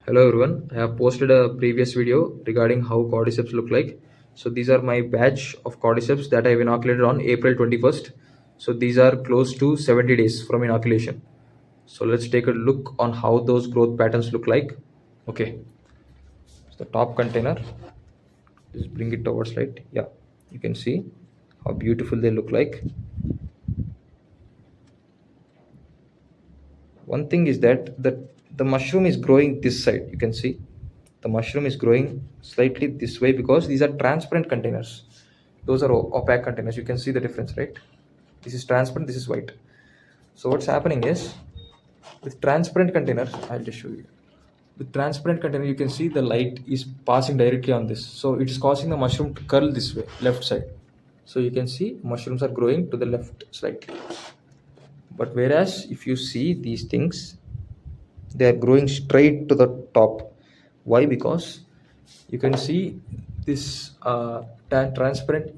Hello everyone, I have posted a previous video regarding how cordyceps look like. So these are my batch of cordyceps that I have inoculated on April 21st. So these are close to 70 days from inoculation. So let's take a look on how those growth patterns look like. Okay, so the top container, just bring it towards light. Yeah, you can see how beautiful they look like. One thing is that the mushroom is growing this side. You can see the mushroom is growing slightly this way because these are transparent containers. Those are opaque containers. You can see the difference, right? This is transparent, this is white. So what's happening is, with transparent container, I'll just show you. With transparent container, you can see the light is passing directly on this, so it is causing the mushroom to curl this way, left side. So you can see mushrooms are growing to the left slightly. But whereas if you see these things, they are growing straight to the top. Why? Because you can see this transparent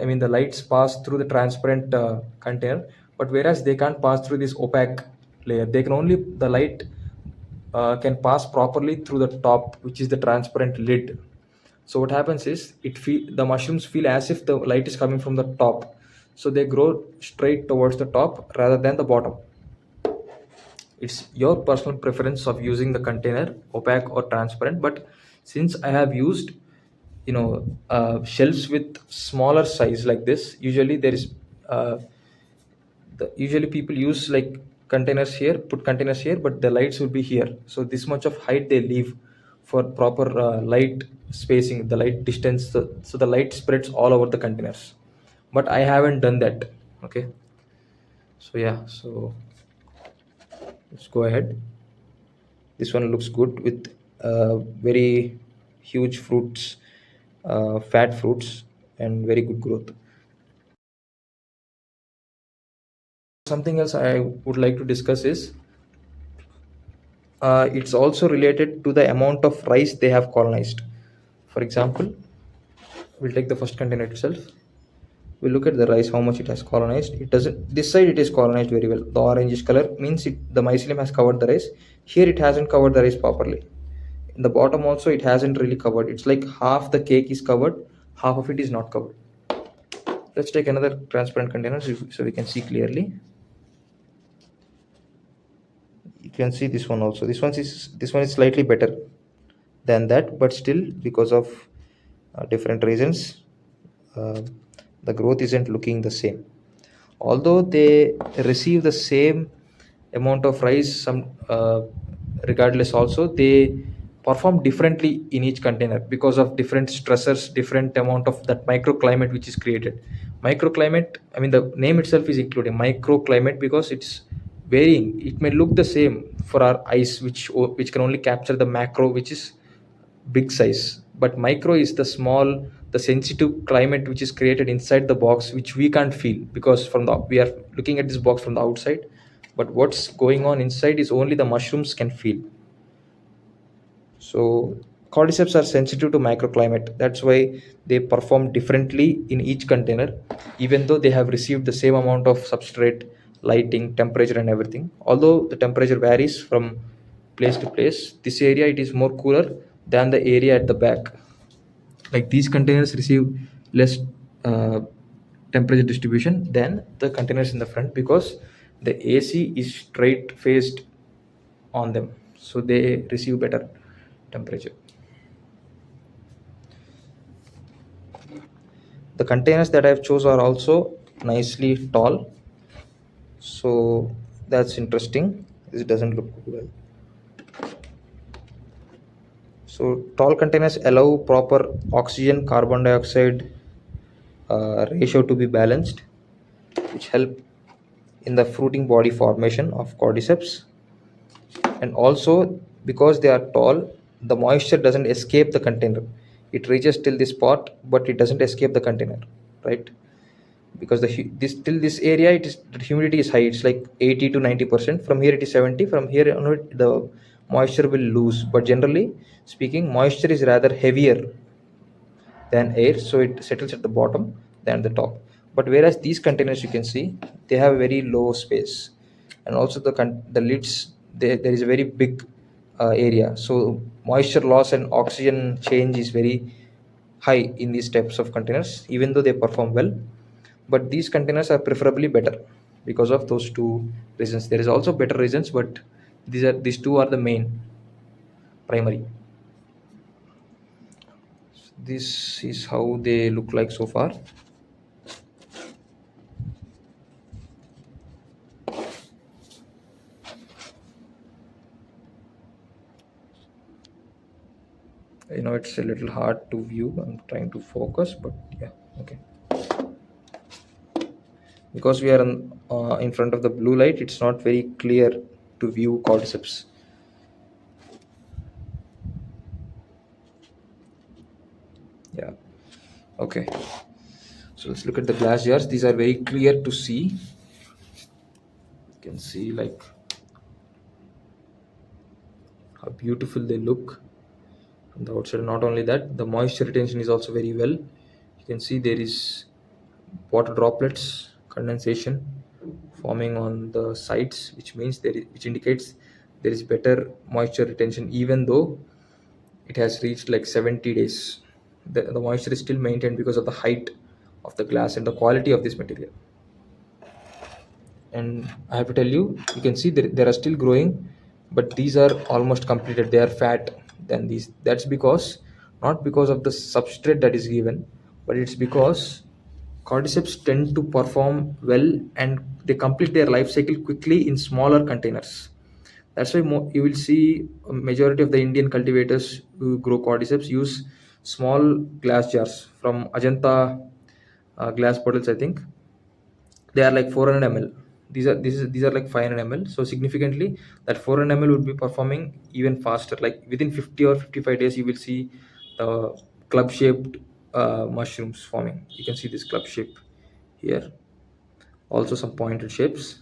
I mean the lights pass through the transparent container, but whereas they can't pass through this opaque layer. They can only, the light can pass properly through the top, which is the transparent lid. So what happens is, the mushrooms feel as if the light is coming from the top, so they grow straight towards the top rather than the bottom. It's your personal preference of using the container opaque or transparent, but since I have used shelves with smaller size like this, usually there is usually people use like containers here, put containers here, but the lights will be here, so this much of height they leave for proper light spacing, the light distance, so the light spreads all over the containers. But I haven't done that. Okay, so yeah, so let's go ahead. This one looks good with very huge fruits, fat fruits, and very good growth. Something else I would like to discuss is, it's also related to the amount of rice they have colonized. For example, we'll take the first container itself. We'll look at the rice, how much it has colonized. It doesn't, this side it is colonized very well. The orangish color means the mycelium has covered the rice. Here it hasn't covered the rice properly. In the bottom also it hasn't really covered. It's like half the cake is covered, half of it is not covered. Let's take another transparent container so we can see clearly. You can see this one also. This one is slightly better than that, but still, because of different reasons, uh, the growth isn't looking the same. Although they receive the same amount of rice, regardless, also they perform differently in each container because of different stressors, different amount of that microclimate which is created. Microclimate, I mean the name itself is including microclimate because it's varying. It may look the same for our eyes, which can only capture the macro, which is big size, but micro is the small, the sensitive climate which is created inside the box, which we can't feel because we are looking at this box from the outside, but what's going on inside is only the mushrooms can feel. So cordyceps are sensitive to microclimate. That's why they perform differently in each container, even though they have received the same amount of substrate, lighting, temperature, and everything. Although the temperature varies from place to place, this area it is more cooler than the area at the back. Like these containers receive less temperature distribution than the containers in the front because the AC is straight faced on them, so they receive better temperature. The containers that I've chose are also nicely tall, so that's interesting. This doesn't look well. So tall containers allow proper oxygen carbon dioxide ratio to be balanced, which help in the fruiting body formation of cordyceps. And also, because they are tall, the moisture doesn't escape the container. It reaches till this part, but it doesn't escape the container, right? Because this till this area, it is, the humidity is high. It's like 80 to 90%. From here it is 70. From here onward, the moisture will lose. But generally speaking, moisture is rather heavier than air, so it settles at the bottom than the top. But whereas these containers, you can see, they have very low space, and also the lids, there is a very big area. So moisture loss and oxygen change is very high in these types of containers, even though they perform well. But these containers are preferably better because of those two reasons. There is also better reasons, but these two are the main primary. This is how they look like so far. It's a little hard to view. I'm trying to focus, but yeah, okay. Because we are in front of the blue light, it's not very clear to view cordyceps. Yeah, okay. So let's look at the glass jars. These are very clear to see. You can see like how beautiful they look from the outside. Not only that, the moisture retention is also very well. You can see there is water droplets condensation forming on the sides, which means which indicates there is better moisture retention, even though it has reached like 70 days. The moisture is still maintained because of the height of the glass and the quality of this material. And I have to tell you, you can see there are still growing, but these are almost completed. They are fat than these. That's because, not because of the substrate that is given, but it's because cordyceps tend to perform well and they complete their life cycle quickly in smaller containers. That's why you will see a majority of the Indian cultivators who grow cordyceps use small glass jars from Ajanta glass bottles, I think. They are like 400 ml. These are like 500 ml. So significantly, that 400 ml would be performing even faster. Like within 50 or 55 days, you will see the club shaped mushrooms forming. You can see this club shape here, also some pointed shapes.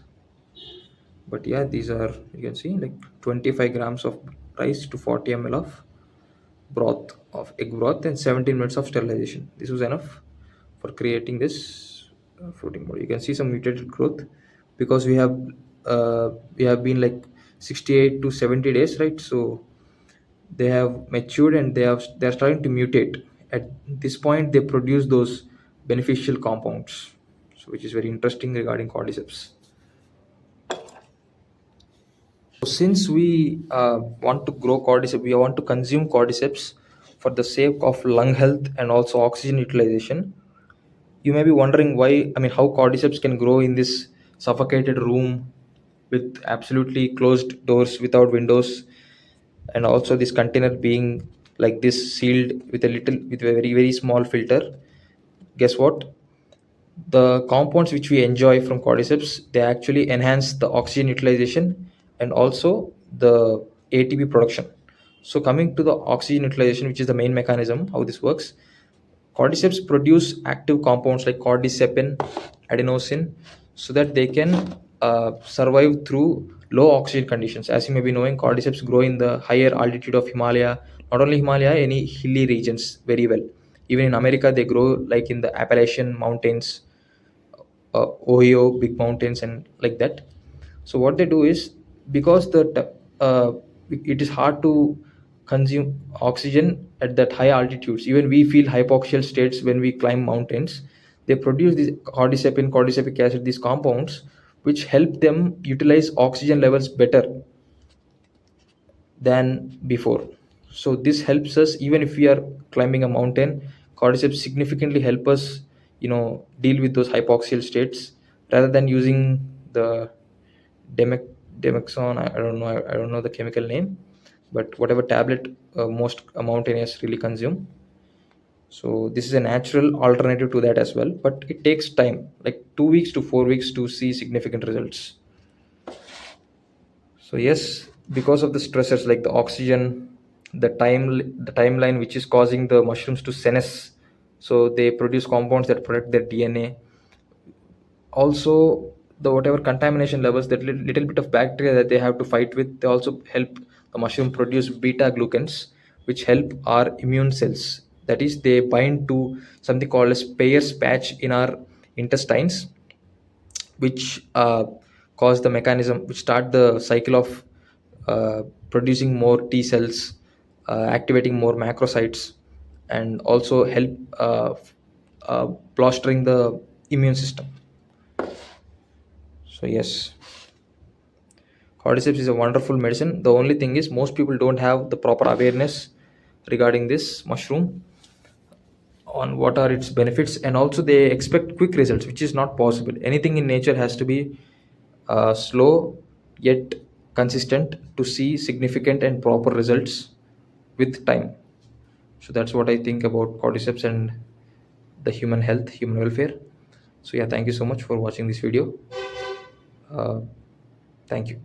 But yeah, these are, you can see, like 25 grams of rice to 40 ml of broth, of egg broth, and 17 minutes of sterilization. This was enough for creating this fruiting body. You can see some mutated growth because we have been like 68 to 70 days, right? So they have matured and they are starting to mutate. At this point, they produce those beneficial compounds, so which is very interesting regarding cordyceps. So since we want to grow cordyceps, we want to consume cordyceps for the sake of lung health and also oxygen utilization. You may be wondering why, I mean, how cordyceps can grow in this suffocated room with absolutely closed doors without windows, and also this container being like this sealed with a very, very small filter. Guess what? The compounds which we enjoy from cordyceps, they actually enhance the oxygen utilization and also the ATP production. So coming to the oxygen utilization, which is the main mechanism how this works, cordyceps produce active compounds like cordycepin, adenosine, so that they can survive through low oxygen conditions. As you may be knowing, cordyceps grow in the higher altitude of Himalaya. Not only Himalaya, any hilly regions very well. Even in America, they grow like in the Appalachian mountains, Ohio, big mountains, and like that. So what they do is, because it is hard to consume oxygen at that high altitudes. Even we feel hypoxial states when we climb mountains. They produce this cordycepin, cordycepic acid, these compounds, which help them utilize oxygen levels better than before. So this helps us even if we are climbing a mountain. Cordyceps significantly help us, deal with those hypoxial states rather than using the Demex Demexon. I don't know. I don't know the chemical name, but whatever tablet most mountaineers really consume. So this is a natural alternative to that as well, but it takes time, like 2 weeks to 4 weeks to see significant results. So yes, because of the stressors like the oxygen, the timeline which is causing the mushrooms to senesce, so they produce compounds that protect their DNA. Also, the whatever contamination levels, that little bit of bacteria that they have to fight with, they also help the mushroom produce beta glucans, which help our immune cells. That is, they bind to something called as Peyer's patch in our intestines, which cause the mechanism, which start the cycle of producing more T cells, activating more macrocytes, and also help bolstering the immune system. So yes, cordyceps is a wonderful medicine. The only thing is most people don't have the proper awareness regarding this mushroom, on what are its benefits, and also they expect quick results, which is not possible. Anything in nature has to be slow yet consistent to see significant and proper results with time. So that's what I think about cordyceps and the human health, human welfare. So yeah, thank you so much for watching this video. uh, Thank you.